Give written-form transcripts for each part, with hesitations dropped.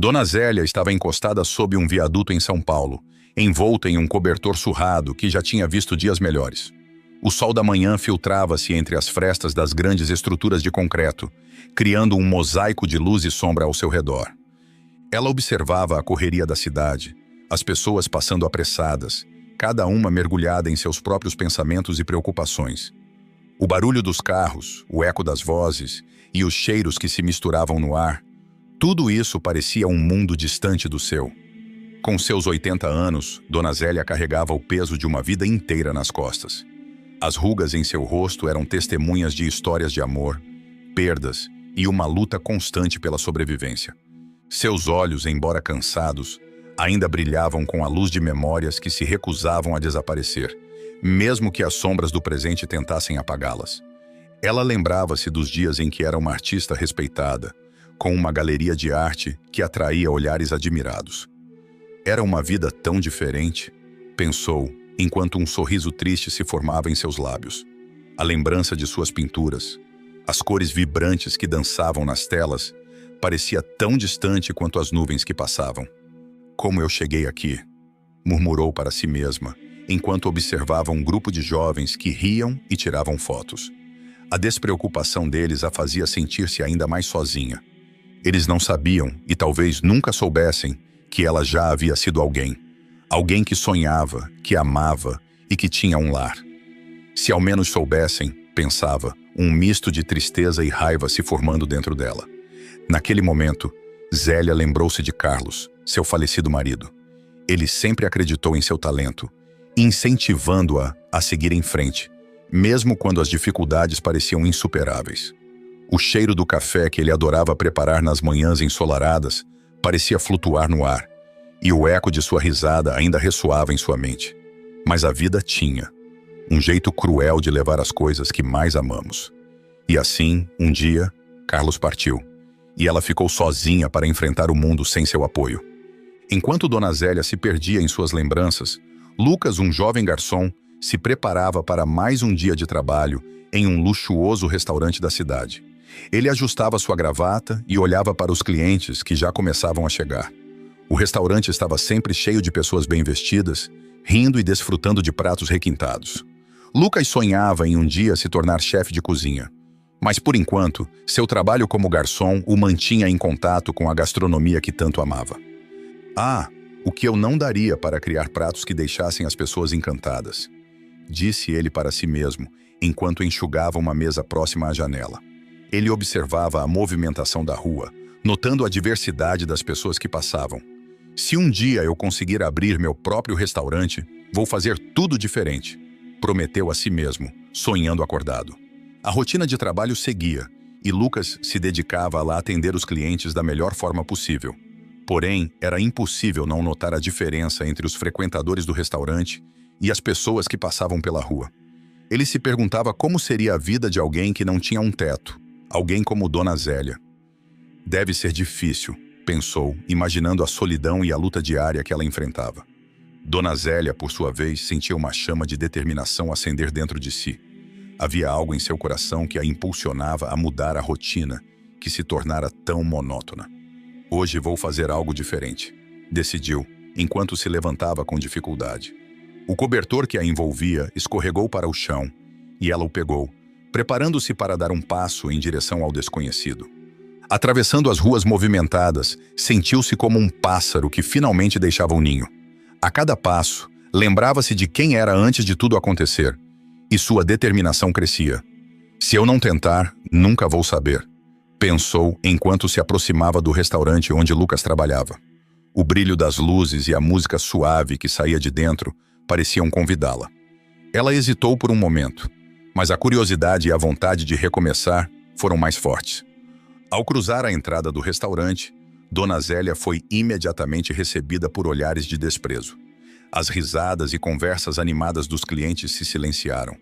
Dona Zélia estava encostada sob um viaduto em São Paulo, envolta em um cobertor surrado que já tinha visto dias melhores. O sol da manhã filtrava-se entre as frestas das grandes estruturas de concreto, criando um mosaico de luz e sombra ao seu redor. Ela observava a correria da cidade, as pessoas passando apressadas, cada uma mergulhada em seus próprios pensamentos e preocupações. O barulho dos carros, o eco das vozes e os cheiros que se misturavam no ar, tudo isso parecia um mundo distante do seu. Com seus 80 anos, Dona Zélia carregava o peso de uma vida inteira nas costas. As rugas em seu rosto eram testemunhas de histórias de amor, perdas e uma luta constante pela sobrevivência. Seus olhos, embora cansados, ainda brilhavam com a luz de memórias que se recusavam a desaparecer, mesmo que as sombras do presente tentassem apagá-las. Ela lembrava-se dos dias em que era uma artista respeitada, com uma galeria de arte que atraía olhares admirados. Era uma vida tão diferente, pensou, enquanto um sorriso triste se formava em seus lábios. A lembrança de suas pinturas, as cores vibrantes que dançavam nas telas, parecia tão distante quanto as nuvens que passavam. "Como eu cheguei aqui?", murmurou para si mesma, enquanto observava um grupo de jovens que riam e tiravam fotos. A despreocupação deles a fazia sentir-se ainda mais sozinha. Eles não sabiam, e talvez nunca soubessem, que ela já havia sido alguém. Alguém que sonhava, que amava e que tinha um lar. Se ao menos soubessem, pensava, um misto de tristeza e raiva se formando dentro dela. Naquele momento, Zélia lembrou-se de Carlos, seu falecido marido. Ele sempre acreditou em seu talento, incentivando-a a seguir em frente, mesmo quando as dificuldades pareciam insuperáveis. O cheiro do café que ele adorava preparar nas manhãs ensolaradas parecia flutuar no ar, e o eco de sua risada ainda ressoava em sua mente. Mas a vida tinha um jeito cruel de levar as coisas que mais amamos. E assim, um dia, Carlos partiu, e ela ficou sozinha para enfrentar o mundo sem seu apoio. Enquanto Dona Zélia se perdia em suas lembranças, Lucas, um jovem garçom, se preparava para mais um dia de trabalho em um luxuoso restaurante da cidade. Ele ajustava sua gravata e olhava para os clientes que já começavam a chegar. O restaurante estava sempre cheio de pessoas bem vestidas, rindo e desfrutando de pratos requintados. Lucas sonhava em um dia se tornar chefe de cozinha. Mas, por enquanto, seu trabalho como garçom o mantinha em contato com a gastronomia que tanto amava. "Ah, o que eu não daria para criar pratos que deixassem as pessoas encantadas", disse ele para si mesmo, enquanto enxugava uma mesa próxima à janela. Ele observava a movimentação da rua, notando a diversidade das pessoas que passavam. "Se um dia eu conseguir abrir meu próprio restaurante, vou fazer tudo diferente", prometeu a si mesmo, sonhando acordado. A rotina de trabalho seguia, e Lucas se dedicava a lá atender os clientes da melhor forma possível. Porém, era impossível não notar a diferença entre os frequentadores do restaurante e as pessoas que passavam pela rua. Ele se perguntava como seria a vida de alguém que não tinha um teto, alguém como Dona Zélia. "Deve ser difícil", pensou, imaginando a solidão e a luta diária que ela enfrentava. Dona Zélia, por sua vez, sentia uma chama de determinação acender dentro de si. Havia algo em seu coração que a impulsionava a mudar a rotina, que se tornara tão monótona. "Hoje vou fazer algo diferente", decidiu, enquanto se levantava com dificuldade. O cobertor que a envolvia escorregou para o chão, e ela o pegou, preparando-se para dar um passo em direção ao desconhecido. Atravessando as ruas movimentadas, sentiu-se como um pássaro que finalmente deixava o ninho. A cada passo, lembrava-se de quem era antes de tudo acontecer, e sua determinação crescia. "Se eu não tentar, nunca vou saber", pensou enquanto se aproximava do restaurante onde Lucas trabalhava. O brilho das luzes e a música suave que saía de dentro pareciam convidá-la. Ela hesitou por um momento, mas a curiosidade e a vontade de recomeçar foram mais fortes. Ao cruzar a entrada do restaurante, Dona Zélia foi imediatamente recebida por olhares de desprezo. As risadas e conversas animadas dos clientes se silenciaram,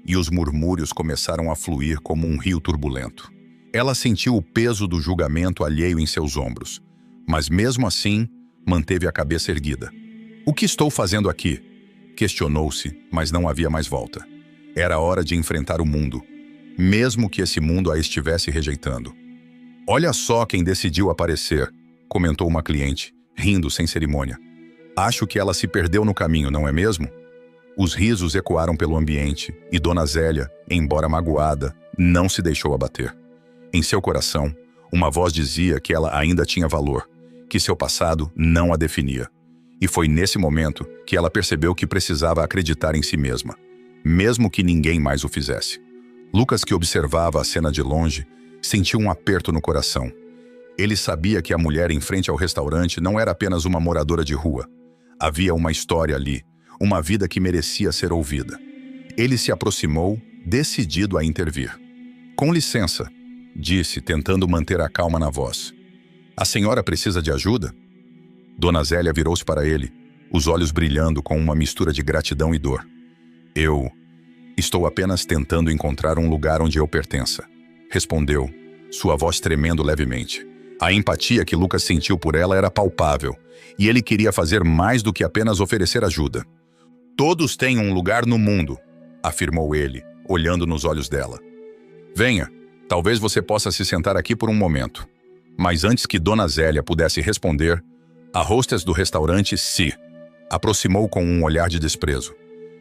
e os murmúrios começaram a fluir como um rio turbulento. Ela sentiu o peso do julgamento alheio em seus ombros, mas mesmo assim, manteve a cabeça erguida. "O que estou fazendo aqui?", questionou-se, mas não havia mais volta. Era hora de enfrentar o mundo, mesmo que esse mundo a estivesse rejeitando. "Olha só quem decidiu aparecer", comentou uma cliente, rindo sem cerimônia. Acho que ela se perdeu no caminho, não é mesmo? Os risos ecoaram pelo ambiente e Dona Zélia, embora magoada, não se deixou abater. Em seu coração, uma voz dizia que ela ainda tinha valor, que seu passado não a definia. E foi nesse momento que ela percebeu que precisava acreditar em si mesma, mesmo que ninguém mais o fizesse. Lucas, que observava a cena de longe, sentiu um aperto no coração. Ele sabia que a mulher em frente ao restaurante não era apenas uma moradora de rua. Havia uma história ali, uma vida que merecia ser ouvida. Ele se aproximou, decidido a intervir. Com licença, disse, tentando manter a calma na voz. A senhora precisa de ajuda? Dona Zélia virou-se para ele, os olhos brilhando com uma mistura de gratidão e dor. Eu estou apenas tentando encontrar um lugar onde eu pertença, respondeu, sua voz tremendo levemente. A empatia que Lucas sentiu por ela era palpável, e ele queria fazer mais do que apenas oferecer ajuda. Todos têm um lugar no mundo, afirmou ele, olhando nos olhos dela. Venha, talvez você possa se sentar aqui por um momento. Mas antes que Dona Zélia pudesse responder, a hostess do restaurante se aproximou com um olhar de desprezo.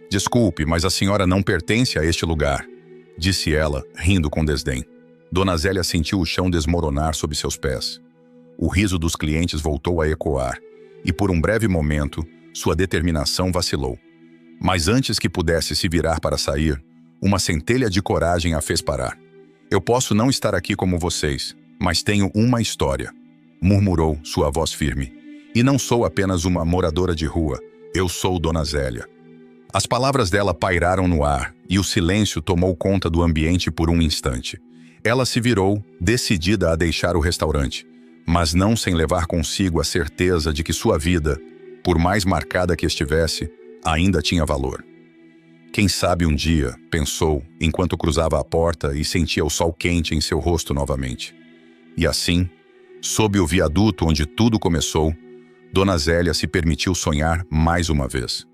Desculpe, mas a senhora não pertence a este lugar, disse ela, rindo com desdém. Dona Zélia sentiu o chão desmoronar sob seus pés. O riso dos clientes voltou a ecoar, e por um breve momento, sua determinação vacilou. Mas antes que pudesse se virar para sair, uma centelha de coragem a fez parar. Eu posso não estar aqui como vocês, mas tenho uma história, murmurou sua voz firme. E não sou apenas uma moradora de rua, eu sou Dona Zélia. As palavras dela pairaram no ar, e o silêncio tomou conta do ambiente por um instante. Ela se virou, decidida a deixar o restaurante, mas não sem levar consigo a certeza de que sua vida, por mais marcada que estivesse, ainda tinha valor. Quem sabe um dia, pensou, enquanto cruzava a porta e sentia o sol quente em seu rosto novamente. E assim, sob o viaduto onde tudo começou, Dona Zélia se permitiu sonhar mais uma vez.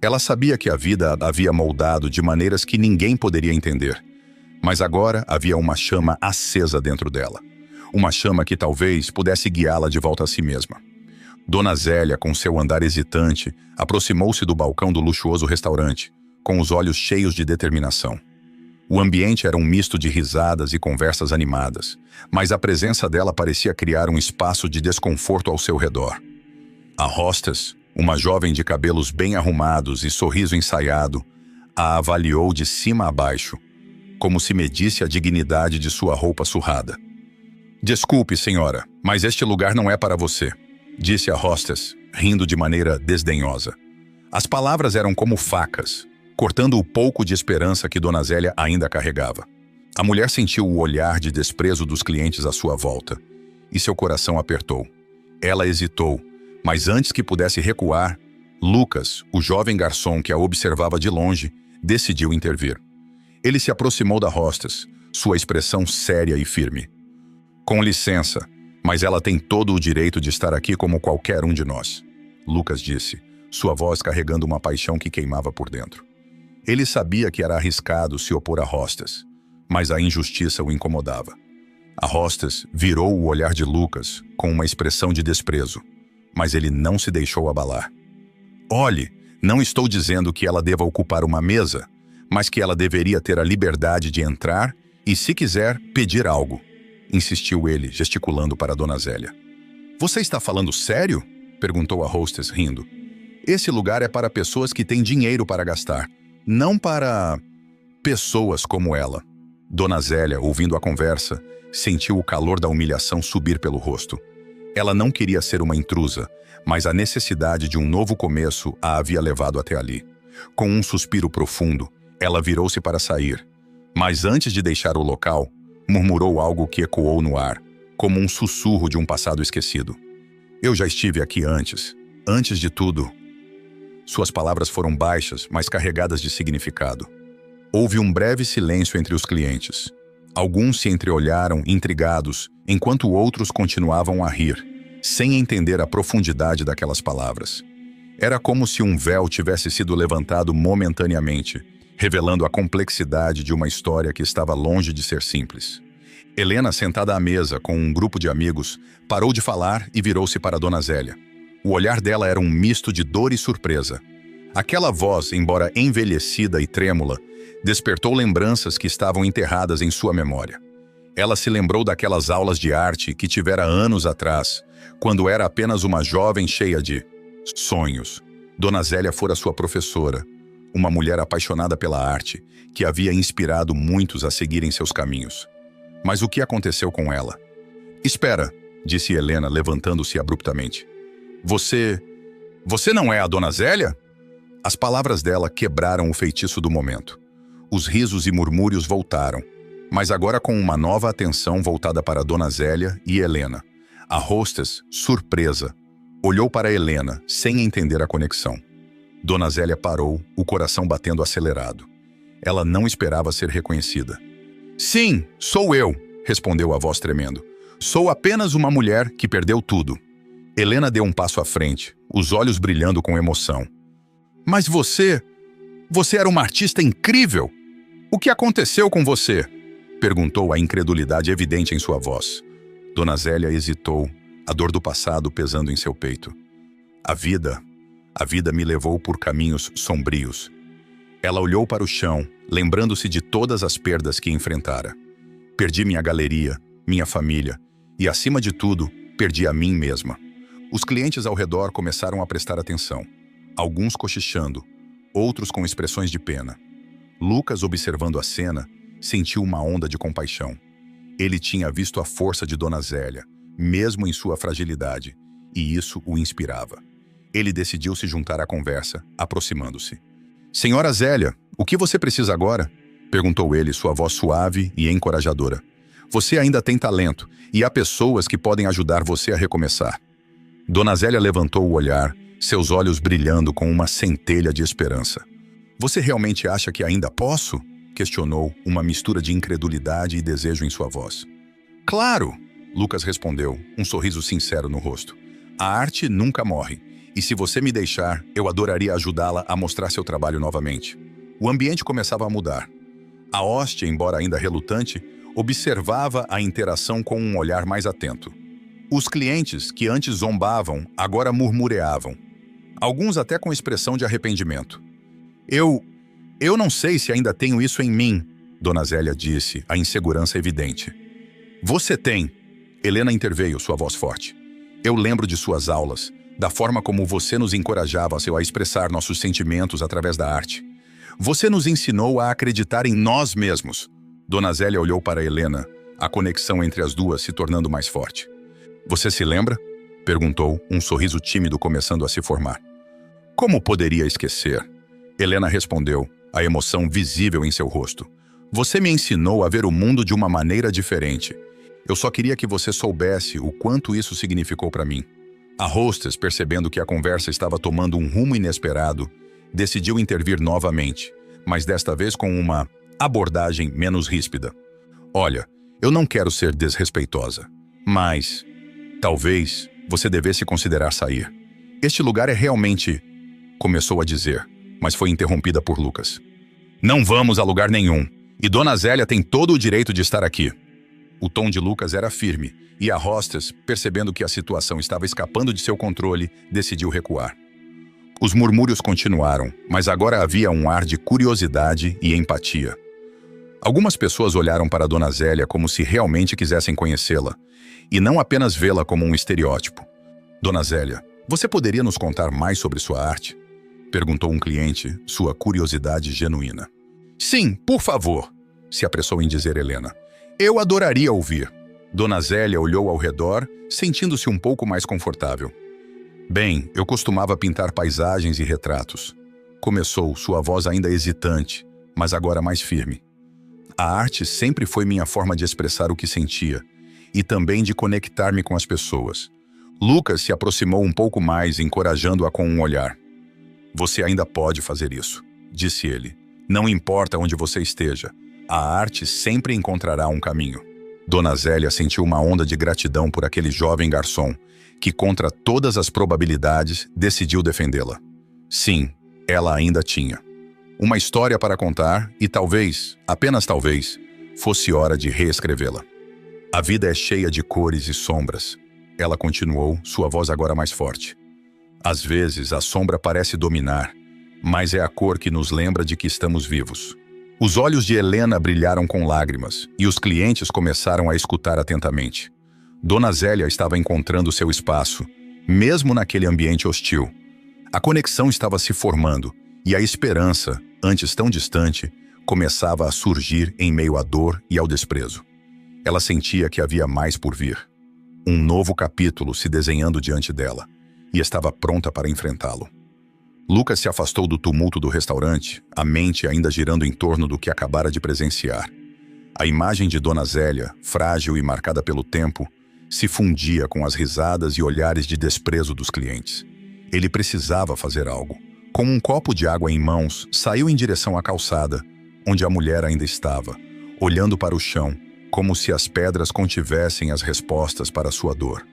Ela sabia que a vida a havia moldado de maneiras que ninguém poderia entender, mas agora havia uma chama acesa dentro dela. Uma chama que talvez pudesse guiá-la de volta a si mesma. Dona Zélia, com seu andar hesitante, aproximou-se do balcão do luxuoso restaurante, com os olhos cheios de determinação. O ambiente era um misto de risadas e conversas animadas, mas a presença dela parecia criar um espaço de desconforto ao seu redor. A hostess, uma jovem de cabelos bem arrumados e sorriso ensaiado, a avaliou de cima a baixo, como se medisse a dignidade de sua roupa surrada. Desculpe, senhora, mas este lugar não é para você, disse a hostess, rindo de maneira desdenhosa. As palavras eram como facas, cortando o pouco de esperança que Dona Zélia ainda carregava. A mulher sentiu o olhar de desprezo dos clientes à sua volta, e seu coração apertou. Ela hesitou, mas antes que pudesse recuar, Lucas, o jovem garçom que a observava de longe, decidiu intervir. Ele se aproximou da hostess, sua expressão séria e firme. Com licença, mas ela tem todo o direito de estar aqui como qualquer um de nós, Lucas disse, sua voz carregando uma paixão que queimava por dentro. Ele sabia que era arriscado se opor à hostess, mas a injustiça o incomodava. A hostess virou o olhar de Lucas com uma expressão de desprezo, mas ele não se deixou abalar. Olhe, não estou dizendo que ela deva ocupar uma mesa, mas que ela deveria ter a liberdade de entrar e, se quiser, pedir algo, insistiu ele, gesticulando para Dona Zélia. Você está falando sério? Perguntou a hostess, rindo. Esse lugar é para pessoas que têm dinheiro para gastar, não para pessoas como ela. Dona Zélia, ouvindo a conversa, sentiu o calor da humilhação subir pelo rosto. Ela não queria ser uma intrusa, mas a necessidade de um novo começo a havia levado até ali. Com um suspiro profundo, ela virou-se para sair, mas antes de deixar o local, murmurou algo que ecoou no ar, como um sussurro de um passado esquecido. Eu já estive aqui antes de tudo. Suas palavras foram baixas, mas carregadas de significado. Houve um breve silêncio entre os clientes. Alguns se entreolharam, intrigados, enquanto outros continuavam a rir, sem entender a profundidade daquelas palavras. Era como se um véu tivesse sido levantado momentaneamente, revelando a complexidade de uma história que estava longe de ser simples. Helena, sentada à mesa com um grupo de amigos, parou de falar e virou-se para Dona Zélia. O olhar dela era um misto de dor e surpresa. Aquela voz, embora envelhecida e trêmula, despertou lembranças que estavam enterradas em sua memória. Ela se lembrou daquelas aulas de arte que tivera anos atrás, quando era apenas uma jovem cheia de sonhos. Dona Zélia fora sua professora, uma mulher apaixonada pela arte, que havia inspirado muitos a seguirem seus caminhos. Mas o que aconteceu com ela? Espera, disse Helena, levantando-se abruptamente. Você não é a Dona Zélia? As palavras dela quebraram o feitiço do momento. Os risos e murmúrios voltaram, mas agora com uma nova atenção voltada para Dona Zélia e Helena. A hostess, surpresa, olhou para Helena, sem entender a conexão. Dona Zélia parou, o coração batendo acelerado. Ela não esperava ser reconhecida. Sim, sou eu, respondeu a voz tremendo. Sou apenas uma mulher que perdeu tudo. Helena deu um passo à frente, os olhos brilhando com emoção. Mas você era uma artista incrível! O que aconteceu com você? Perguntou, a incredulidade evidente em sua voz. Dona Zélia hesitou, a dor do passado pesando em seu peito. A vida me levou por caminhos sombrios. Ela olhou para o chão, lembrando-se de todas as perdas que enfrentara. Perdi minha galeria, minha família e, acima de tudo, perdi a mim mesma. Os clientes ao redor começaram a prestar atenção, alguns cochichando, outros com expressões de pena. Lucas, observando a cena, sentiu uma onda de compaixão. Ele tinha visto a força de Dona Zélia, mesmo em sua fragilidade, e isso o inspirava. Ele decidiu se juntar à conversa, aproximando-se. Senhora Zélia, o que você precisa agora? Perguntou ele, sua voz suave e encorajadora. Você ainda tem talento, e há pessoas que podem ajudar você a recomeçar. Dona Zélia levantou o olhar, seus olhos brilhando com uma centelha de esperança. Você realmente acha que ainda posso? Questionou, uma mistura de incredulidade e desejo em sua voz. Claro, Lucas respondeu, um sorriso sincero no rosto. A arte nunca morre, e se você me deixar, eu adoraria ajudá-la a mostrar seu trabalho novamente. O ambiente começava a mudar. A hóstia, embora ainda relutante, observava a interação com um olhar mais atento. Os clientes, que antes zombavam, agora murmureavam. Alguns até com expressão de arrependimento. Eu não sei se ainda tenho isso em mim, Dona Zélia disse, a insegurança evidente. Você tem. Helena interveio, sua voz forte. Eu lembro de suas aulas, da forma como você nos encorajava a expressar nossos sentimentos através da arte. Você nos ensinou a acreditar em nós mesmos. Dona Zélia olhou para Helena, a conexão entre as duas se tornando mais forte. Você se lembra? Perguntou, um sorriso tímido começando a se formar. Como poderia esquecer? Helena respondeu, a emoção visível em seu rosto. Você me ensinou a ver o mundo de uma maneira diferente. Eu só queria que você soubesse o quanto isso significou para mim. A hostess, percebendo que a conversa estava tomando um rumo inesperado, decidiu intervir novamente, mas desta vez com uma abordagem menos ríspida. Olha, eu não quero ser desrespeitosa, mas talvez você devesse considerar sair. Este lugar é realmente... Começou a dizer, mas foi interrompida por Lucas. Não vamos a lugar nenhum, e Dona Zélia tem todo o direito de estar aqui. O tom de Lucas era firme, e a hostess, percebendo que a situação estava escapando de seu controle, decidiu recuar. Os murmúrios continuaram, mas agora havia um ar de curiosidade e empatia. Algumas pessoas olharam para Dona Zélia como se realmente quisessem conhecê-la, e não apenas vê-la como um estereótipo. Dona Zélia, você poderia nos contar mais sobre sua arte? Perguntou um cliente, sua curiosidade genuína. Sim, por favor, se apressou em dizer Helena. Eu adoraria ouvir. Dona Zélia olhou ao redor, sentindo-se um pouco mais confortável. Bem, eu costumava pintar paisagens e retratos. Começou, sua voz ainda hesitante, mas agora mais firme. A arte sempre foi minha forma de expressar o que sentia, e também de conectar-me com as pessoas. Lucas se aproximou um pouco mais, encorajando-a com um olhar. Você ainda pode fazer isso, disse ele. Não importa onde você esteja, a arte sempre encontrará um caminho. Dona Zélia sentiu uma onda de gratidão por aquele jovem garçom, que contra todas as probabilidades decidiu defendê-la. Sim, ela ainda tinha uma história para contar e talvez, apenas talvez, fosse hora de reescrevê-la. A vida é cheia de cores e sombras. Ela continuou, sua voz agora mais forte. Às vezes, a sombra parece dominar, mas é a cor que nos lembra de que estamos vivos. Os olhos de Helena brilharam com lágrimas, e os clientes começaram a escutar atentamente. Dona Zélia estava encontrando seu espaço, mesmo naquele ambiente hostil. A conexão estava se formando, e a esperança, antes tão distante, começava a surgir em meio à dor e ao desprezo. Ela sentia que havia mais por vir. Um novo capítulo se desenhando diante dela, e estava pronta para enfrentá-lo. Lucas se afastou do tumulto do restaurante, a mente ainda girando em torno do que acabara de presenciar. A imagem de Dona Zélia, frágil e marcada pelo tempo, se fundia com as risadas e olhares de desprezo dos clientes. Ele precisava fazer algo. Com um copo de água em mãos, saiu em direção à calçada, onde a mulher ainda estava, olhando para o chão, como se as pedras contivessem as respostas para sua dor.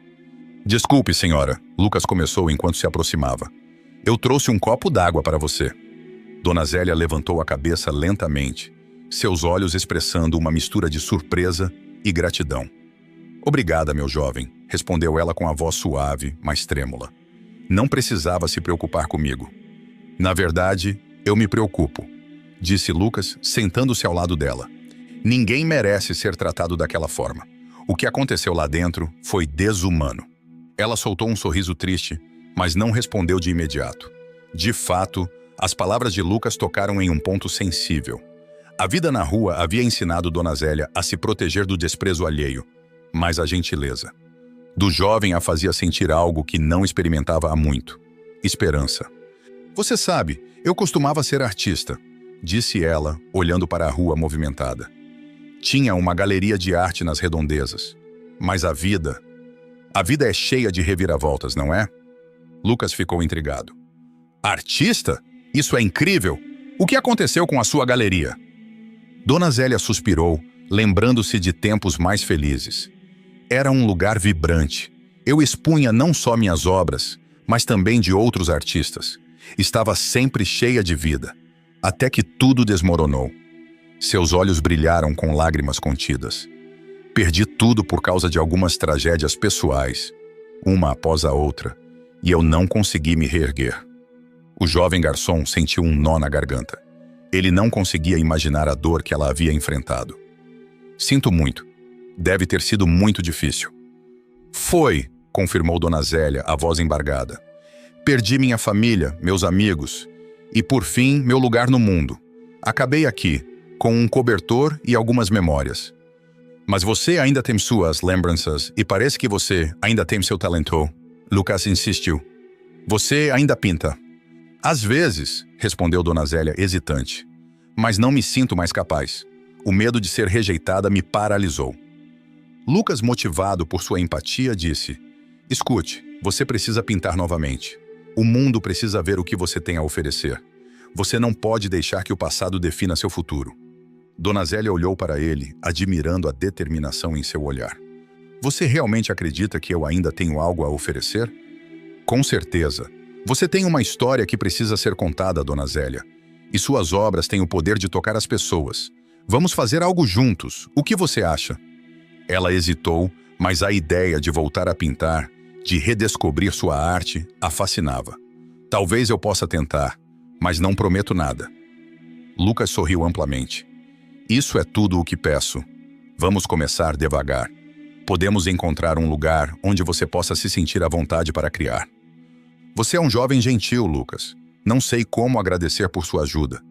"Desculpe, senhora", Lucas começou enquanto se aproximava. "Eu trouxe um copo d'água para você." Dona Zélia levantou a cabeça lentamente, seus olhos expressando uma mistura de surpresa e gratidão. "Obrigada, meu jovem", respondeu ela com a voz suave, mas trêmula. "Não precisava se preocupar comigo." "Na verdade, eu me preocupo", disse Lucas, sentando-se ao lado dela. "Ninguém merece ser tratado daquela forma. O que aconteceu lá dentro foi desumano." Ela soltou um sorriso triste, mas não respondeu de imediato. De fato, as palavras de Lucas tocaram em um ponto sensível. A vida na rua havia ensinado Dona Zélia a se proteger do desprezo alheio, mas a gentileza do jovem a fazia sentir algo que não experimentava há muito: esperança. "Você sabe, eu costumava ser artista", disse ela, olhando para a rua movimentada. Tinha uma galeria de arte nas redondezas. Mas a vida é cheia de reviravoltas, não é? Lucas ficou intrigado. "Artista? Isso é incrível! O que aconteceu com a sua galeria?" Dona Zélia suspirou, lembrando-se de tempos mais felizes. "Era um lugar vibrante. Eu expunha não só minhas obras, mas também de outros artistas. Estava sempre cheia de vida, até que tudo desmoronou." Seus olhos brilharam com lágrimas contidas. "Perdi tudo por causa de algumas tragédias pessoais, uma após a outra, e eu não consegui me reerguer." O jovem garçom sentiu um nó na garganta. Ele não conseguia imaginar a dor que ela havia enfrentado. "Sinto muito. Deve ter sido muito difícil." "Foi", confirmou Dona Zélia, a voz embargada. "Perdi minha família, meus amigos, e, por fim, meu lugar no mundo. Acabei aqui, com um cobertor e algumas memórias." "Mas você ainda tem suas lembranças e parece que você ainda tem seu talento", Lucas insistiu. "Você ainda pinta." "Às vezes", respondeu Dona Zélia hesitante. "Mas não me sinto mais capaz. O medo de ser rejeitada me paralisou." Lucas, motivado por sua empatia, disse: "Escute, você precisa pintar novamente. O mundo precisa ver o que você tem a oferecer. Você não pode deixar que o passado defina seu futuro." Dona Zélia olhou para ele, admirando a determinação em seu olhar. "Você realmente acredita que eu ainda tenho algo a oferecer?" "Com certeza. Você tem uma história que precisa ser contada, Dona Zélia. E suas obras têm o poder de tocar as pessoas. Vamos fazer algo juntos. O que você acha?" Ela hesitou, mas a ideia de voltar a pintar, de redescobrir sua arte, a fascinava. "Talvez eu possa tentar, mas não prometo nada." Lucas sorriu amplamente. "Isso é tudo o que peço. Vamos começar devagar. Podemos encontrar um lugar onde você possa se sentir à vontade para criar." "Você é um jovem gentil, Lucas. Não sei como agradecer por sua ajuda."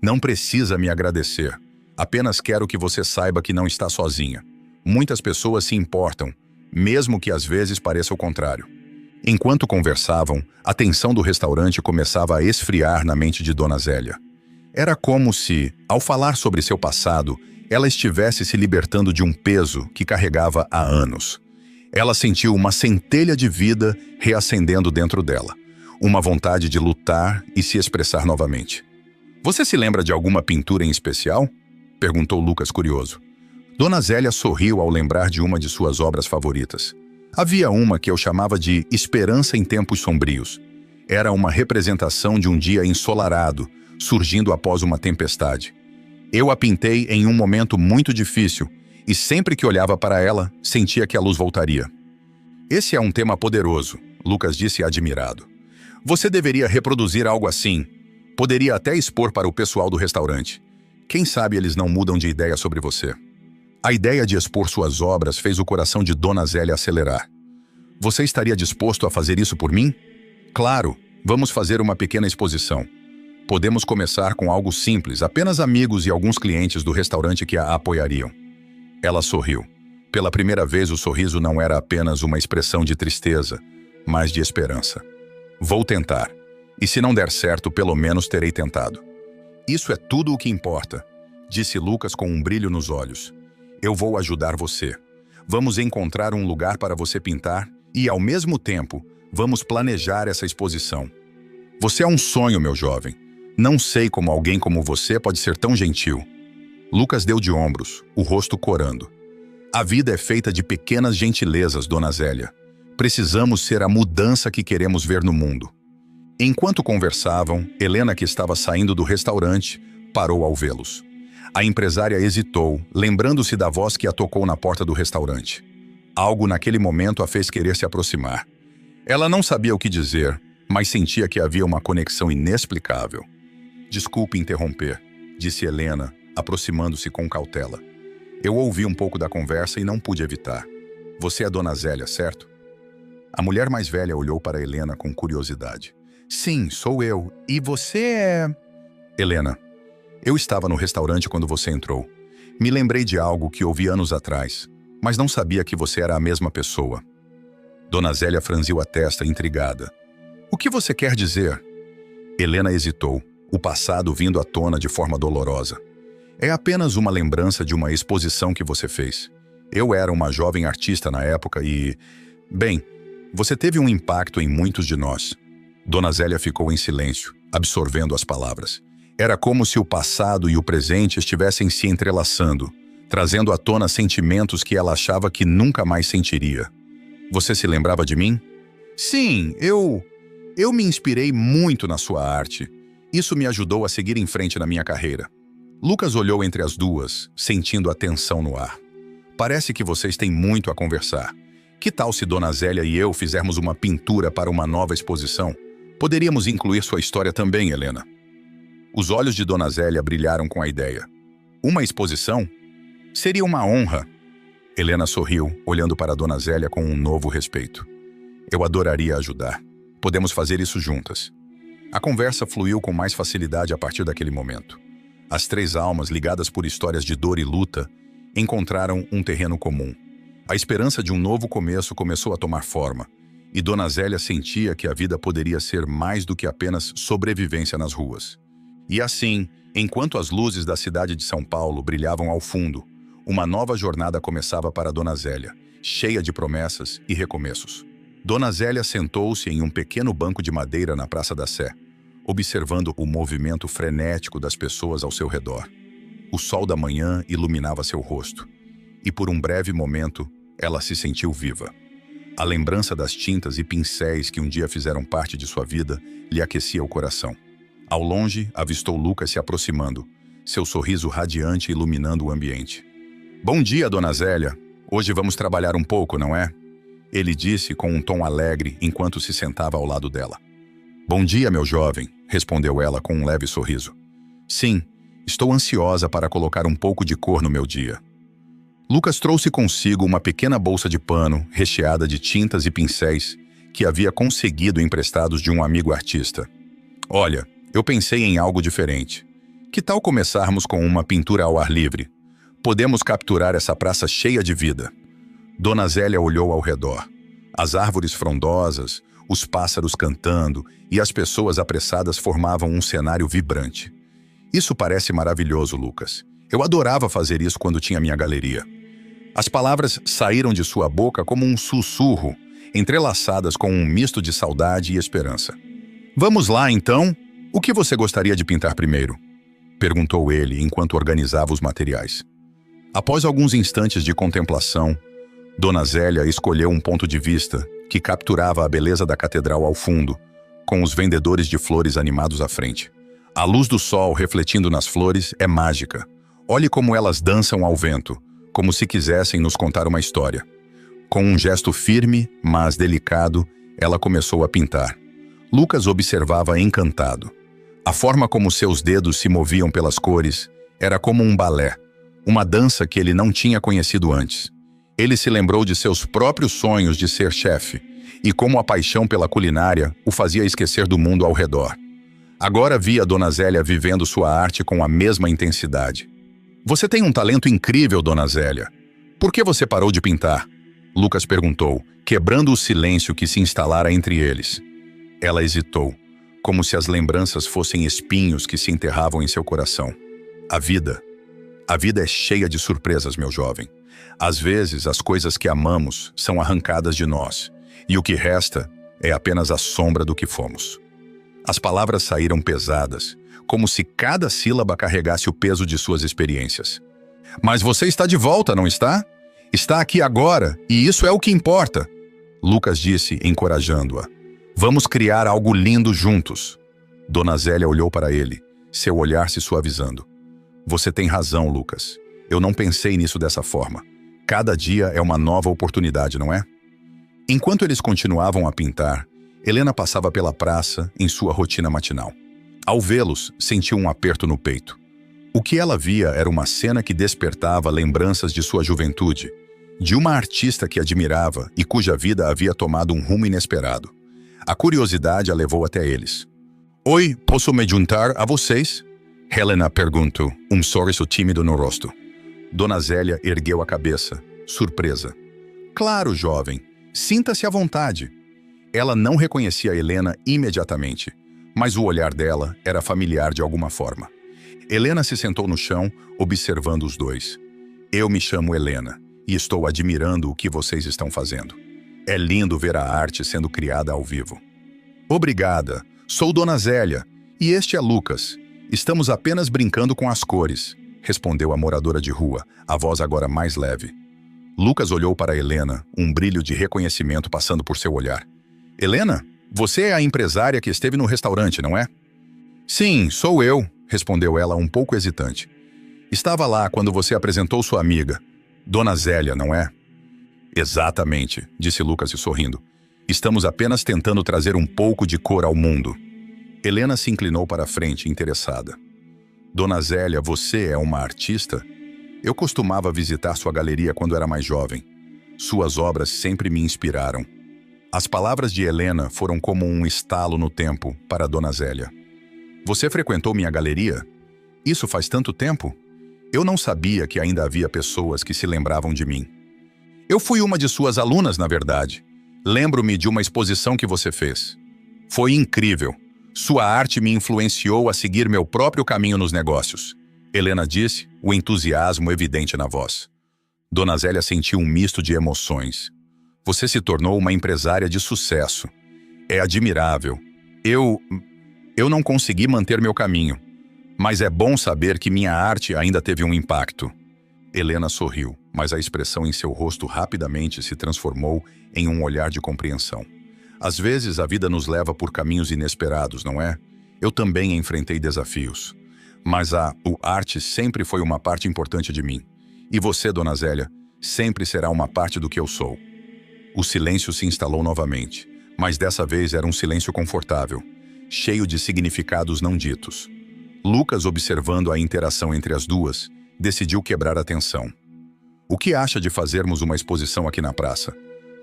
"Não precisa me agradecer. Apenas quero que você saiba que não está sozinha. Muitas pessoas se importam, mesmo que às vezes pareça o contrário." Enquanto conversavam, a tensão do restaurante começava a esfriar na mente de Dona Zélia. Era como se, ao falar sobre seu passado, ela estivesse se libertando de um peso que carregava há anos. Ela sentiu uma centelha de vida reacendendo dentro dela, uma vontade de lutar e se expressar novamente. "Você se lembra de alguma pintura em especial?" perguntou Lucas, curioso. Dona Zélia sorriu ao lembrar de uma de suas obras favoritas. "Havia uma que eu chamava de Esperança em Tempos Sombrios. Era uma representação de um dia ensolarado, surgindo após uma tempestade. Eu a pintei em um momento muito difícil e sempre que olhava para ela, sentia que a luz voltaria. Esse é um tema poderoso, Lucas disse admirado. Você deveria reproduzir algo assim. Poderia até expor para o pessoal do restaurante. Quem sabe eles não mudam de ideia sobre você. A ideia de expor suas obras fez o coração de Dona Zélia acelerar. Você estaria disposto a fazer isso por mim? Claro, vamos fazer uma pequena exposição. Podemos começar com algo simples, apenas amigos e alguns clientes do restaurante que a apoiariam. Ela sorriu. Pela primeira vez, o sorriso não era apenas uma expressão de tristeza, mas de esperança. Vou tentar. E se não der certo, pelo menos terei tentado. Isso é tudo o que importa, disse Lucas com um brilho nos olhos. Eu vou ajudar você. Vamos encontrar um lugar para você pintar e, ao mesmo tempo, vamos planejar essa exposição. Você é um sonho, meu jovem. Não sei como alguém como você pode ser tão gentil. Lucas deu de ombros, o rosto corando. A vida é feita de pequenas gentilezas, Dona Zélia. Precisamos ser a mudança que queremos ver no mundo. Enquanto conversavam, Helena, que estava saindo do restaurante, parou ao vê-los. A empresária hesitou, lembrando-se da voz que a tocou na porta do restaurante. Algo naquele momento a fez querer se aproximar. Ela não sabia o que dizer, mas sentia que havia uma conexão inexplicável. Desculpe interromper, disse Helena, aproximando-se com cautela. Eu ouvi um pouco da conversa e não pude evitar. Você é Dona Zélia, certo? A mulher mais velha olhou para Helena com curiosidade. Sim, sou eu. E você é... Helena, eu estava no restaurante quando você entrou. Me lembrei de algo que ouvi anos atrás, mas não sabia que você era a mesma pessoa. Dona Zélia franziu a testa, intrigada. O que você quer dizer? Helena hesitou, o passado vindo à tona de forma dolorosa. É apenas uma lembrança de uma exposição que você fez. Eu era uma jovem artista na época e... Bem, você teve um impacto em muitos de nós. Dona Zélia ficou em silêncio, absorvendo as palavras. Era como se o passado e o presente estivessem se entrelaçando, trazendo à tona sentimentos que ela achava que nunca mais sentiria. Você se lembrava de mim? Sim, eu me inspirei muito na sua arte. Isso me ajudou a seguir em frente na minha carreira. Lucas olhou entre as duas, sentindo a tensão no ar. Parece que vocês têm muito a conversar. Que tal se Dona Zélia e eu fizermos uma pintura para uma nova exposição? Poderíamos incluir sua história também, Helena. Os olhos de Dona Zélia brilharam com a ideia. Uma exposição? Seria uma honra. Helena sorriu, olhando para Dona Zélia com um novo respeito. Eu adoraria ajudar. Podemos fazer isso juntas. A conversa fluiu com mais facilidade a partir daquele momento. As três almas, ligadas por histórias de dor e luta, encontraram um terreno comum. A esperança de um novo começo começou a tomar forma, e Dona Zélia sentia que a vida poderia ser mais do que apenas sobrevivência nas ruas. E assim, enquanto as luzes da cidade de São Paulo brilhavam ao fundo, uma nova jornada começava para Dona Zélia, cheia de promessas e recomeços. Dona Zélia sentou-se em um pequeno banco de madeira na Praça da Sé, observando o movimento frenético das pessoas ao seu redor. O sol da manhã iluminava seu rosto, e por um breve momento, ela se sentiu viva. A lembrança das tintas e pincéis que um dia fizeram parte de sua vida lhe aquecia o coração. Ao longe, avistou Lucas se aproximando, seu sorriso radiante iluminando o ambiente. Bom dia, Dona Zélia. Hoje vamos trabalhar um pouco, não é? Ele disse com um tom alegre enquanto se sentava ao lado dela. Bom dia, meu jovem, respondeu ela com um leve sorriso. Sim, estou ansiosa para colocar um pouco de cor no meu dia. Lucas trouxe consigo uma pequena bolsa de pano recheada de tintas e pincéis que havia conseguido emprestados de um amigo artista. Olha, eu pensei em algo diferente. Que tal começarmos com uma pintura ao ar livre? Podemos capturar essa praça cheia de vida. Dona Zélia olhou ao redor. As árvores frondosas, os pássaros cantando e as pessoas apressadas formavam um cenário vibrante. Isso parece maravilhoso, Lucas. Eu adorava fazer isso quando tinha minha galeria. As palavras saíram de sua boca como um sussurro, entrelaçadas com um misto de saudade e esperança. Vamos lá, então? O que você gostaria de pintar primeiro? Perguntou ele enquanto organizava os materiais. Após alguns instantes de contemplação, Dona Zélia escolheu um ponto de vista que capturava a beleza da catedral ao fundo, com os vendedores de flores animados à frente. A luz do sol refletindo nas flores é mágica. Olhe como elas dançam ao vento, como se quisessem nos contar uma história. Com um gesto firme, mas delicado, ela começou a pintar. Lucas observava encantado. A forma como seus dedos se moviam pelas cores era como um balé, uma dança que ele não tinha conhecido antes. Ele se lembrou de seus próprios sonhos de ser chefe e como a paixão pela culinária o fazia esquecer do mundo ao redor. Agora via Dona Zélia vivendo sua arte com a mesma intensidade. Você tem um talento incrível, Dona Zélia. Por que você parou de pintar? Lucas perguntou, quebrando o silêncio que se instalara entre eles. Ela hesitou, como se as lembranças fossem espinhos que se enterravam em seu coração. A vida é cheia de surpresas, meu jovem. Às vezes, as coisas que amamos são arrancadas de nós, e o que resta é apenas a sombra do que fomos. As palavras saíram pesadas, como se cada sílaba carregasse o peso de suas experiências. Mas você está de volta, não está? Está aqui agora, e isso é o que importa. Lucas disse, encorajando-a. Vamos criar algo lindo juntos. Dona Zélia olhou para ele, seu olhar se suavizando. Você tem razão, Lucas. Eu não pensei nisso dessa forma. Cada dia é uma nova oportunidade, não é? Enquanto eles continuavam a pintar, Helena passava pela praça em sua rotina matinal. Ao vê-los, sentiu um aperto no peito. O que ela via era uma cena que despertava lembranças de sua juventude, de uma artista que admirava e cuja vida havia tomado um rumo inesperado. A curiosidade a levou até eles. Oi, posso me juntar a vocês? Helena perguntou, um sorriso tímido no rosto. Dona Zélia ergueu a cabeça, surpresa. Claro, jovem, sinta-se à vontade. Ela não reconhecia Helena imediatamente, mas o olhar dela era familiar de alguma forma. Helena se sentou no chão, observando os dois. Eu me chamo Helena e estou admirando o que vocês estão fazendo. É lindo ver a arte sendo criada ao vivo. Obrigada, sou Dona Zélia e este é Lucas. Estamos apenas brincando com as cores, respondeu a moradora de rua, a voz agora mais leve. Lucas olhou para Helena, um brilho de reconhecimento passando por seu olhar. Helena, você é a empresária que esteve no restaurante, não é? Sim, sou eu, respondeu ela um pouco hesitante. Estava lá quando você apresentou sua amiga, Dona Zélia, não é? Exatamente, disse Lucas sorrindo. Estamos apenas tentando trazer um pouco de cor ao mundo. Helena se inclinou para a frente, interessada. Dona Zélia, você é uma artista? Eu costumava visitar sua galeria quando era mais jovem. Suas obras sempre me inspiraram. As palavras de Helena foram como um estalo no tempo para Dona Zélia. Você frequentou minha galeria? Isso faz tanto tempo? Eu não sabia que ainda havia pessoas que se lembravam de mim. Eu fui uma de suas alunas, na verdade. Lembro-me de uma exposição que você fez. Foi incrível. Sua arte me influenciou a seguir meu próprio caminho nos negócios. Helena disse, o entusiasmo evidente na voz. Dona Zélia sentiu um misto de emoções. Você se tornou uma empresária de sucesso. É admirável. Eu não consegui manter meu caminho, mas é bom saber que minha arte ainda teve um impacto. Helena sorriu, mas a expressão em seu rosto rapidamente se transformou em um olhar de compreensão. Às vezes a vida nos leva por caminhos inesperados, não é? Eu também enfrentei desafios. Mas a arte sempre foi uma parte importante de mim. E você, Dona Zélia, sempre será uma parte do que eu sou. O silêncio se instalou novamente, mas dessa vez era um silêncio confortável, cheio de significados não ditos. Lucas, observando a interação entre as duas, decidiu quebrar a tensão. O que acha de fazermos uma exposição aqui na praça?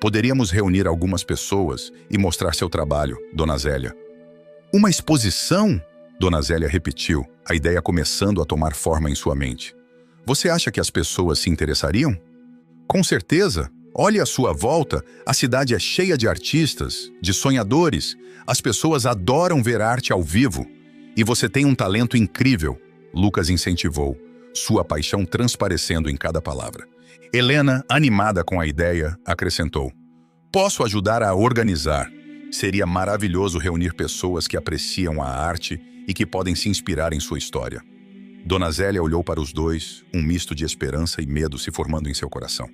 Poderíamos reunir algumas pessoas e mostrar seu trabalho, Dona Zélia. Uma exposição? Dona Zélia repetiu, a ideia começando a tomar forma em sua mente. Você acha que as pessoas se interessariam? Com certeza. Olhe à sua volta, a cidade é cheia de artistas, de sonhadores. As pessoas adoram ver arte ao vivo. E você tem um talento incrível, Lucas incentivou, sua paixão transparecendo em cada palavra. Helena, animada com a ideia, acrescentou. Posso ajudar a organizar. Seria maravilhoso reunir pessoas que apreciam a arte e que podem se inspirar em sua história. Dona Zélia olhou para os dois, um misto de esperança e medo se formando em seu coração.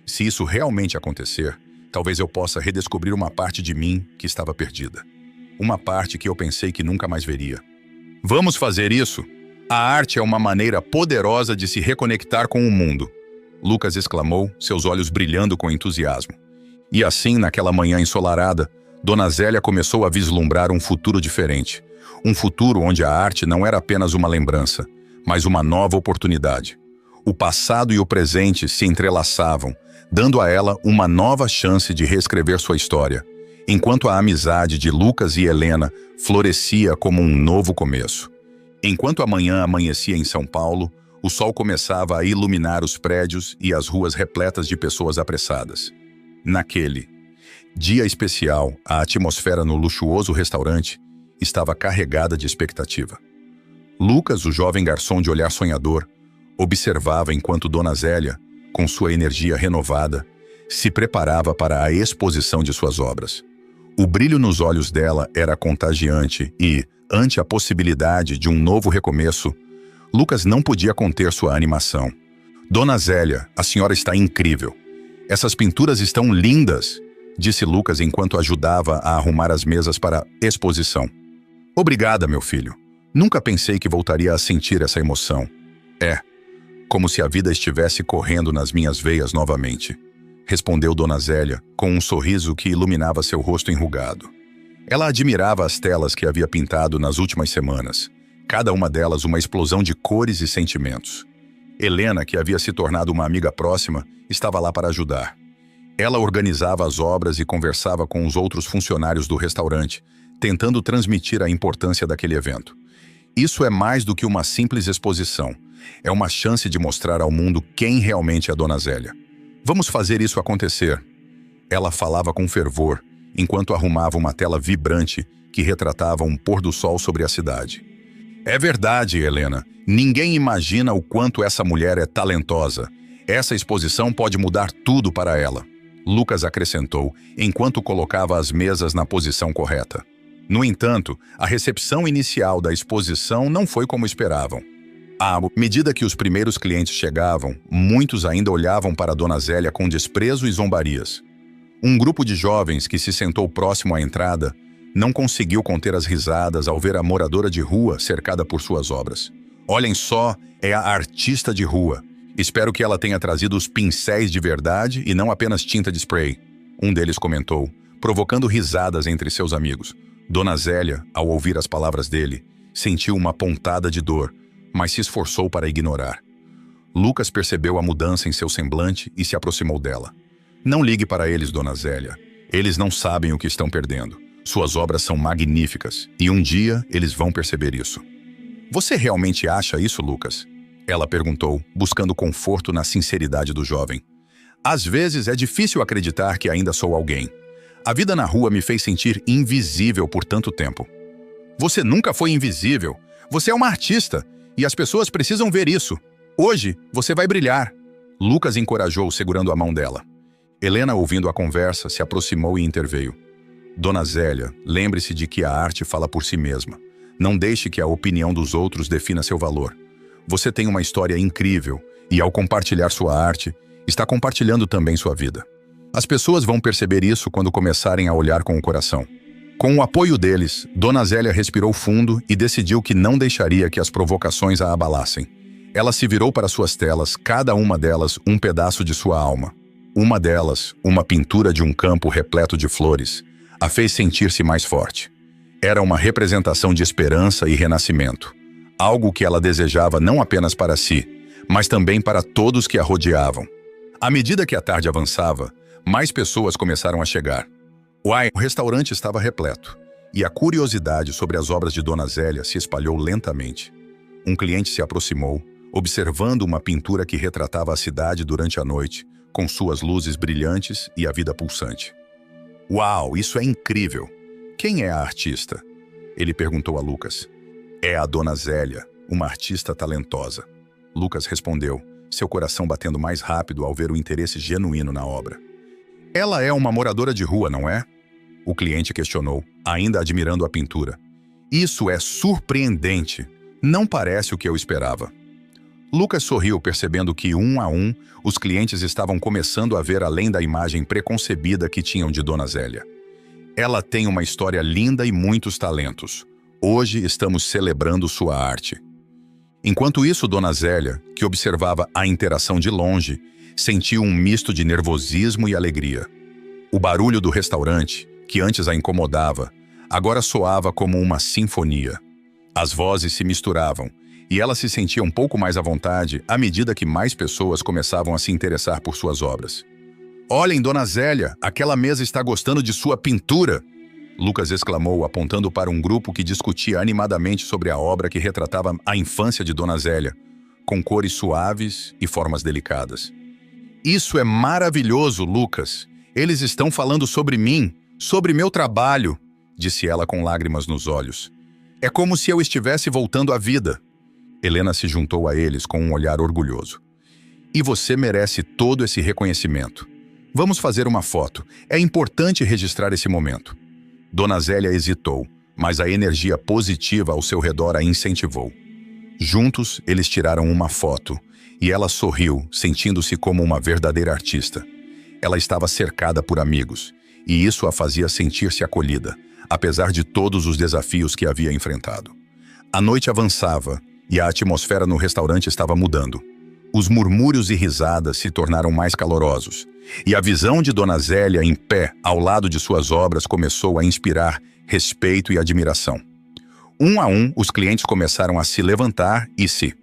Se isso realmente acontecer, talvez eu possa redescobrir uma parte de mim que estava perdida. Uma parte que eu pensei que nunca mais veria. Vamos fazer isso? A arte é uma maneira poderosa de se reconectar com o mundo. Lucas exclamou, seus olhos brilhando com entusiasmo. E assim, naquela manhã ensolarada, Dona Zélia começou a vislumbrar um futuro diferente. Um futuro onde a arte não era apenas uma lembrança, mas uma nova oportunidade. O passado e o presente se entrelaçavam, dando a ela uma nova chance de reescrever sua história, enquanto a amizade de Lucas e Helena florescia como um novo começo. Enquanto a manhã amanhecia em São Paulo, o sol começava a iluminar os prédios e as ruas repletas de pessoas apressadas. Naquele dia especial, a atmosfera no luxuoso restaurante estava carregada de expectativa. Lucas, o jovem garçom de olhar sonhador, observava enquanto Dona Zélia, com sua energia renovada, se preparava para a exposição de suas obras. O brilho nos olhos dela era contagiante e, ante a possibilidade de um novo recomeço, Lucas não podia conter sua animação. Dona Zélia, a senhora está incrível. Essas pinturas estão lindas, disse Lucas enquanto ajudava a arrumar as mesas para a exposição. Obrigada, meu filho. Nunca pensei que voltaria a sentir essa emoção. É, como se a vida estivesse correndo nas minhas veias novamente, respondeu Dona Zélia, com um sorriso que iluminava seu rosto enrugado. Ela admirava as telas que havia pintado nas últimas semanas, cada uma delas uma explosão de cores e sentimentos. Helena, que havia se tornado uma amiga próxima, estava lá para ajudar. Ela organizava as obras e conversava com os outros funcionários do restaurante, tentando transmitir a importância daquele evento. Isso é mais do que uma simples exposição. É uma chance de mostrar ao mundo quem realmente é Dona Zélia. Vamos fazer isso acontecer. Ela falava com fervor, enquanto arrumava uma tela vibrante que retratava um pôr do sol sobre a cidade. É verdade, Helena. Ninguém imagina o quanto essa mulher é talentosa. Essa exposição pode mudar tudo para ela. Lucas acrescentou, enquanto colocava as mesas na posição correta. No entanto, a recepção inicial da exposição não foi como esperavam. À medida que os primeiros clientes chegavam, muitos ainda olhavam para Dona Zélia com desprezo e zombarias. Um grupo de jovens que se sentou próximo à entrada não conseguiu conter as risadas ao ver a moradora de rua cercada por suas obras. Olhem só, é a artista de rua. Espero que ela tenha trazido os pincéis de verdade e não apenas tinta de spray. Um deles comentou, provocando risadas entre seus amigos. Dona Zélia, ao ouvir as palavras dele, sentiu uma pontada de dor, mas se esforçou para ignorar. Lucas percebeu a mudança em seu semblante e se aproximou dela. Não ligue para eles, Dona Zélia. Eles não sabem o que estão perdendo. Suas obras são magníficas e um dia eles vão perceber isso. Você realmente acha isso, Lucas? Ela perguntou, buscando conforto na sinceridade do jovem. Às vezes é difícil acreditar que ainda sou alguém. A vida na rua me fez sentir invisível por tanto tempo. Você nunca foi invisível. Você é uma artista e as pessoas precisam ver isso. Hoje você vai brilhar. Lucas encorajou, segurando a mão dela. Helena, ouvindo a conversa, se aproximou e interveio. Dona Zélia, lembre-se de que a arte fala por si mesma. Não deixe que a opinião dos outros defina seu valor. Você tem uma história incrível e, ao compartilhar sua arte, está compartilhando também sua vida. As pessoas vão perceber isso quando começarem a olhar com o coração. Com o apoio deles, Dona Zélia respirou fundo e decidiu que não deixaria que as provocações a abalassem. Ela se virou para suas telas, cada uma delas um pedaço de sua alma. Uma delas, uma pintura de um campo repleto de flores, a fez sentir-se mais forte. Era uma representação de esperança e renascimento. Algo que ela desejava não apenas para si, mas também para todos que a rodeavam. À medida que a tarde avançava, mais pessoas começaram a chegar. O restaurante estava repleto, e a curiosidade sobre as obras de Dona Zélia se espalhou lentamente. Um cliente se aproximou, observando uma pintura que retratava a cidade durante a noite, com suas luzes brilhantes e a vida pulsante. Uau, isso é incrível! Quem é a artista? Ele perguntou a Lucas. É a Dona Zélia, uma artista talentosa. Lucas respondeu, seu coração batendo mais rápido ao ver o interesse genuíno na obra. Ela é uma moradora de rua, não é? O cliente questionou, ainda admirando a pintura. Isso é surpreendente. Não parece o que eu esperava. Lucas sorriu, percebendo que, um a um, os clientes estavam começando a ver além da imagem preconcebida que tinham de Dona Zélia. Ela tem uma história linda e muitos talentos. Hoje estamos celebrando sua arte. Enquanto isso, Dona Zélia, que observava a interação de longe, Sentiu um misto de nervosismo e alegria. O barulho do restaurante, que antes a incomodava, agora soava como uma sinfonia. As vozes se misturavam, e ela se sentia um pouco mais à vontade à medida que mais pessoas começavam a se interessar por suas obras. "Olhem, Dona Zélia, aquela mesa está gostando de sua pintura!" Lucas exclamou, apontando para um grupo que discutia animadamente sobre a obra que retratava a infância de Dona Zélia, com cores suaves e formas delicadas. "Isso é maravilhoso, Lucas! Eles estão falando sobre mim, sobre meu trabalho", disse ela com lágrimas nos olhos. "É como se eu estivesse voltando à vida." Helena se juntou a eles com um olhar orgulhoso. "E você merece todo esse reconhecimento. Vamos fazer uma foto. É importante registrar esse momento." Dona Zélia hesitou, mas a energia positiva ao seu redor a incentivou. Juntos, eles tiraram uma foto, e ela sorriu, sentindo-se como uma verdadeira artista. Ela estava cercada por amigos, e isso a fazia sentir-se acolhida, apesar de todos os desafios que havia enfrentado. A noite avançava, e a atmosfera no restaurante estava mudando. Os murmúrios e risadas se tornaram mais calorosos, e a visão de Dona Zélia em pé ao lado de suas obras começou a inspirar respeito e admiração. Um a um, os clientes começaram a se levantar e se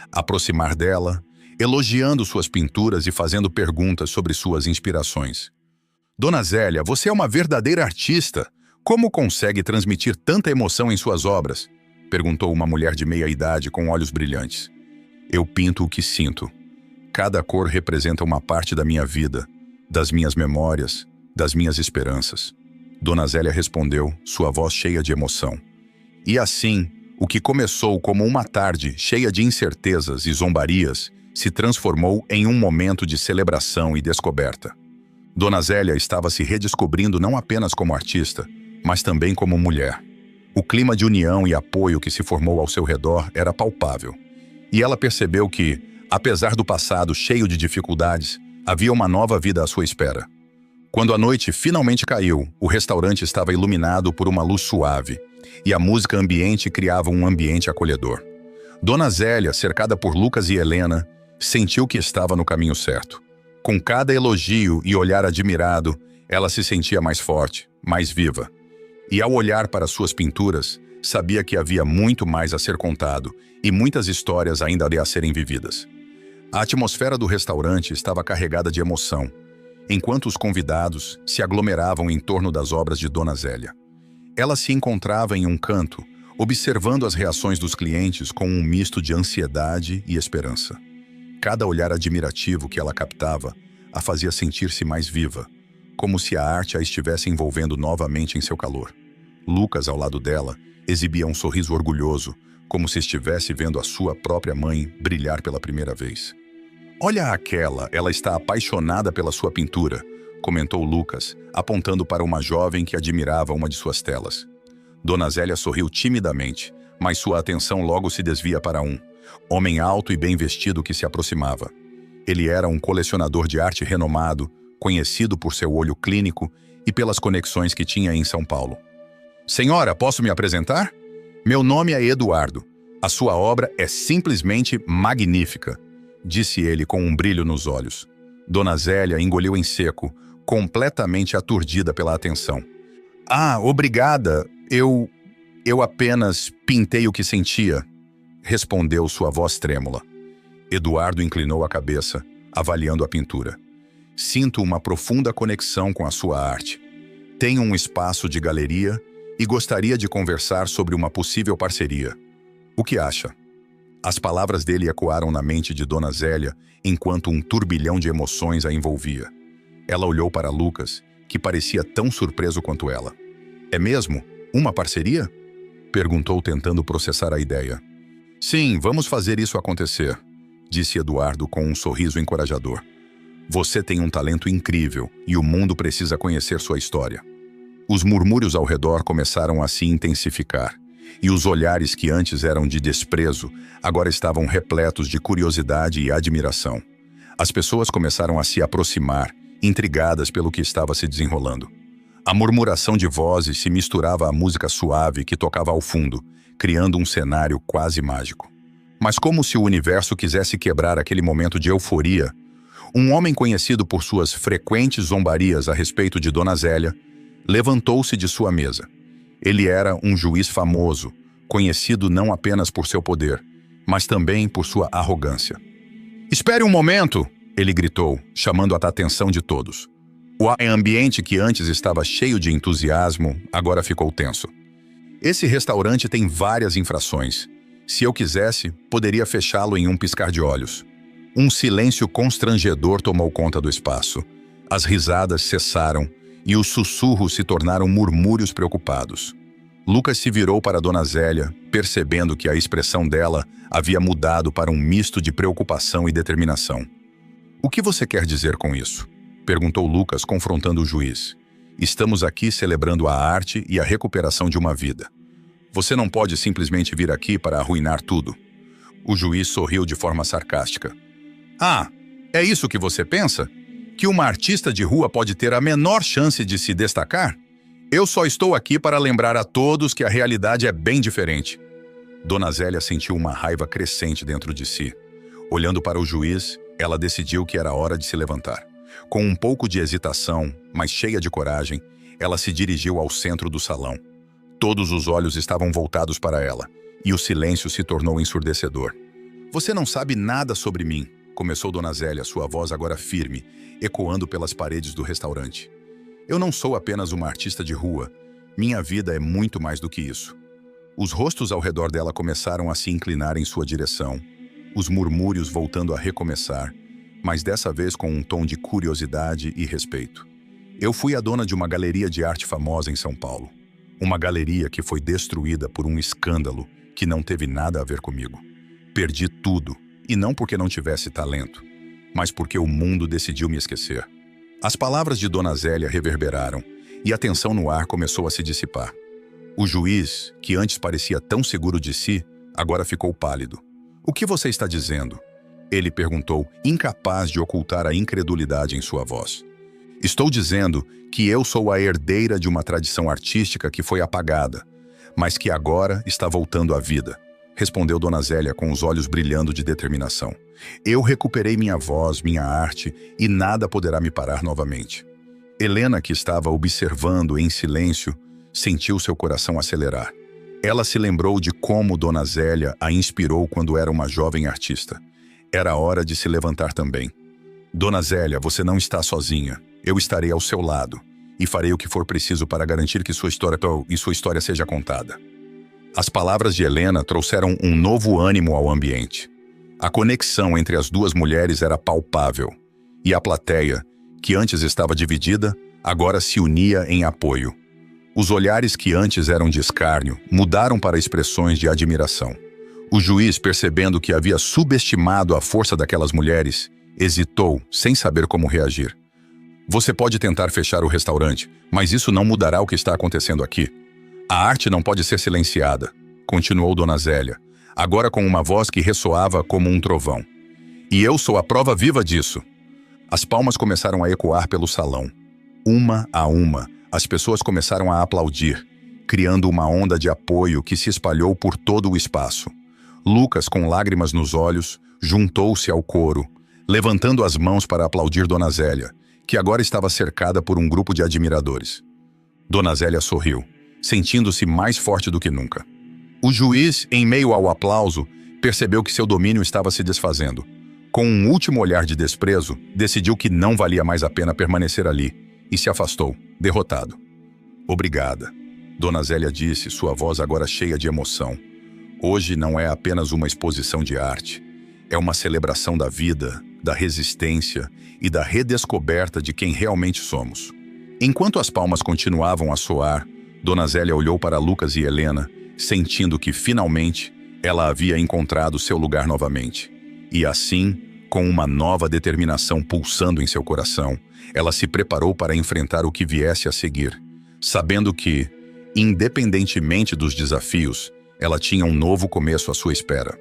aproximar dela, elogiando suas pinturas e fazendo perguntas sobre suas inspirações. "Dona Zélia, você é uma verdadeira artista. Como consegue transmitir tanta emoção em suas obras?" perguntou uma mulher de meia idade com olhos brilhantes. "Eu pinto o que sinto. Cada cor representa uma parte da minha vida, das minhas memórias, das minhas esperanças." Dona Zélia respondeu, sua voz cheia de emoção. E assim, o que começou como uma tarde cheia de incertezas e zombarias se transformou em um momento de celebração e descoberta. Dona Zélia estava se redescobrindo não apenas como artista, mas também como mulher. O clima de união e apoio que se formou ao seu redor era palpável. E ela percebeu que, apesar do passado cheio de dificuldades, havia uma nova vida à sua espera. Quando a noite finalmente caiu, o restaurante estava iluminado por uma luz suave, e a música ambiente criava um ambiente acolhedor. Dona Zélia, cercada por Lucas e Helena, sentiu que estava no caminho certo. Com cada elogio e olhar admirado, ela se sentia mais forte, mais viva. E ao olhar para suas pinturas, sabia que havia muito mais a ser contado e muitas histórias ainda a serem vividas. A atmosfera do restaurante estava carregada de emoção, enquanto os convidados se aglomeravam em torno das obras de Dona Zélia. Ela se encontrava em um canto, observando as reações dos clientes com um misto de ansiedade e esperança. Cada olhar admirativo que ela captava a fazia sentir-se mais viva, como se a arte a estivesse envolvendo novamente em seu calor. Lucas, ao lado dela, exibia um sorriso orgulhoso, como se estivesse vendo a sua própria mãe brilhar pela primeira vez. "Olha aquela, ela está apaixonada pela sua pintura", comentou Lucas, apontando para uma jovem que admirava uma de suas telas. Dona Zélia sorriu timidamente, mas sua atenção logo se desvia para um homem alto e bem vestido que se aproximava. Ele era um colecionador de arte renomado, conhecido por seu olho clínico e pelas conexões que tinha em São Paulo. "Senhora, posso me apresentar? Meu nome é Eduardo. A sua obra é simplesmente magnífica", disse ele com um brilho nos olhos. Dona Zélia engoliu em seco, completamente aturdida pela atenção. "Ah, obrigada. Eu apenas pintei o que sentia", respondeu sua voz trêmula. Eduardo inclinou a cabeça, avaliando a pintura. "Sinto uma profunda conexão com a sua arte. Tenho um espaço de galeria e gostaria de conversar sobre uma possível parceria. O que acha?" As palavras dele ecoaram na mente de Dona Zélia enquanto um turbilhão de emoções a envolvia. Ela olhou para Lucas, que parecia tão surpreso quanto ela. "É mesmo? Uma parceria?" perguntou, tentando processar a ideia. "Sim, vamos fazer isso acontecer", disse Eduardo com um sorriso encorajador. "Você tem um talento incrível e o mundo precisa conhecer sua história." Os murmúrios ao redor começaram a se intensificar, e os olhares que antes eram de desprezo agora estavam repletos de curiosidade e admiração. As pessoas começaram a se aproximar, intrigadas pelo que estava se desenrolando. A murmuração de vozes se misturava à música suave que tocava ao fundo, criando um cenário quase mágico. Mas como se o universo quisesse quebrar aquele momento de euforia, Um homem conhecido por suas frequentes zombarias a respeito de Dona Zélia levantou-se de sua mesa. Ele era um juiz famoso, conhecido não apenas por seu poder, mas também por sua arrogância. "Espere um momento!" ele gritou, chamando a atenção de todos. O ambiente que antes estava cheio de entusiasmo, agora ficou tenso. "Esse restaurante tem várias infrações. Se eu quisesse, poderia fechá-lo em um piscar de olhos." Um silêncio constrangedor tomou conta do espaço. As risadas cessaram e os sussurros se tornaram murmúrios preocupados. Lucas se virou para Dona Zélia, percebendo que a expressão dela havia mudado para um misto de preocupação e determinação. "O que você quer dizer com isso?" perguntou Lucas, confrontando o juiz. "Estamos aqui celebrando a arte e a recuperação de uma vida. Você não pode simplesmente vir aqui para arruinar tudo." O juiz sorriu de forma sarcástica. "Ah, é isso que você pensa? Que uma artista de rua pode ter a menor chance de se destacar? Eu só estou aqui para lembrar a todos que a realidade é bem diferente." Dona Zélia sentiu uma raiva crescente dentro de si. Olhando para o juiz, ela decidiu que era hora de se levantar. Com um pouco de hesitação, mas cheia de coragem, ela se dirigiu ao centro do salão. Todos os olhos estavam voltados para ela, e o silêncio se tornou ensurdecedor. "Você não sabe nada sobre mim", começou Dona Zélia, sua voz agora firme, ecoando pelas paredes do restaurante. "Eu não sou apenas uma artista de rua. Minha vida é muito mais do que isso." Os rostos ao redor dela começaram a se inclinar em sua direção, os murmúrios voltando a recomeçar, mas dessa vez com um tom de curiosidade e respeito. "Eu fui a dona de uma galeria de arte famosa em São Paulo. Uma galeria que foi destruída por um escândalo que não teve nada a ver comigo. Perdi tudo, e não porque não tivesse talento, mas porque o mundo decidiu me esquecer." As palavras de Dona Zélia reverberaram, e a tensão no ar começou a se dissipar. O juiz, que antes parecia tão seguro de si, agora ficou pálido. "O que você está dizendo?" ele perguntou, incapaz de ocultar a incredulidade em sua voz. "Estou dizendo que eu sou a herdeira de uma tradição artística que foi apagada, mas que agora está voltando à vida", respondeu Dona Zélia com os olhos brilhando de determinação. "Eu recuperei minha voz, minha arte, e nada poderá me parar novamente." Helena, que estava observando em silêncio, sentiu seu coração acelerar. Ela se lembrou de como Dona Zélia a inspirou quando era uma jovem artista. Era hora de se levantar também. "Dona Zélia, você não está sozinha. Eu estarei ao seu lado, e farei o que for preciso para garantir que sua história seja contada." As palavras de Helena trouxeram um novo ânimo ao ambiente. A conexão entre as duas mulheres era palpável, e a plateia, que antes estava dividida, agora se unia em apoio. Os olhares que antes eram de escárnio mudaram para expressões de admiração. O juiz, percebendo que havia subestimado a força daquelas mulheres, hesitou, sem saber como reagir. "Você pode tentar fechar o restaurante, mas isso não mudará o que está acontecendo aqui. A arte não pode ser silenciada", continuou Dona Zélia, agora com uma voz que ressoava como um trovão. "E eu sou a prova viva disso." As palmas começaram a ecoar pelo salão. Uma a uma, as pessoas começaram a aplaudir, criando uma onda de apoio que se espalhou por todo o espaço. Lucas, com lágrimas nos olhos, juntou-se ao coro, levantando as mãos para aplaudir Dona Zélia, que agora estava cercada por um grupo de admiradores. Dona Zélia sorriu, sentindo-se mais forte do que nunca. O juiz, em meio ao aplauso, percebeu que seu domínio estava se desfazendo. Com um último olhar de desprezo, decidiu que não valia mais a pena permanecer ali e se afastou, derrotado. "Obrigada", Dona Zélia disse, sua voz agora cheia de emoção. "Hoje não é apenas uma exposição de arte. É uma celebração da vida, da resistência e da redescoberta de quem realmente somos." Enquanto as palmas continuavam a soar, Dona Zélia olhou para Lucas e Helena, sentindo que, finalmente, ela havia encontrado seu lugar novamente. E assim, com uma nova determinação pulsando em seu coração, ela se preparou para enfrentar o que viesse a seguir, sabendo que, independentemente dos desafios, ela tinha um novo começo à sua espera.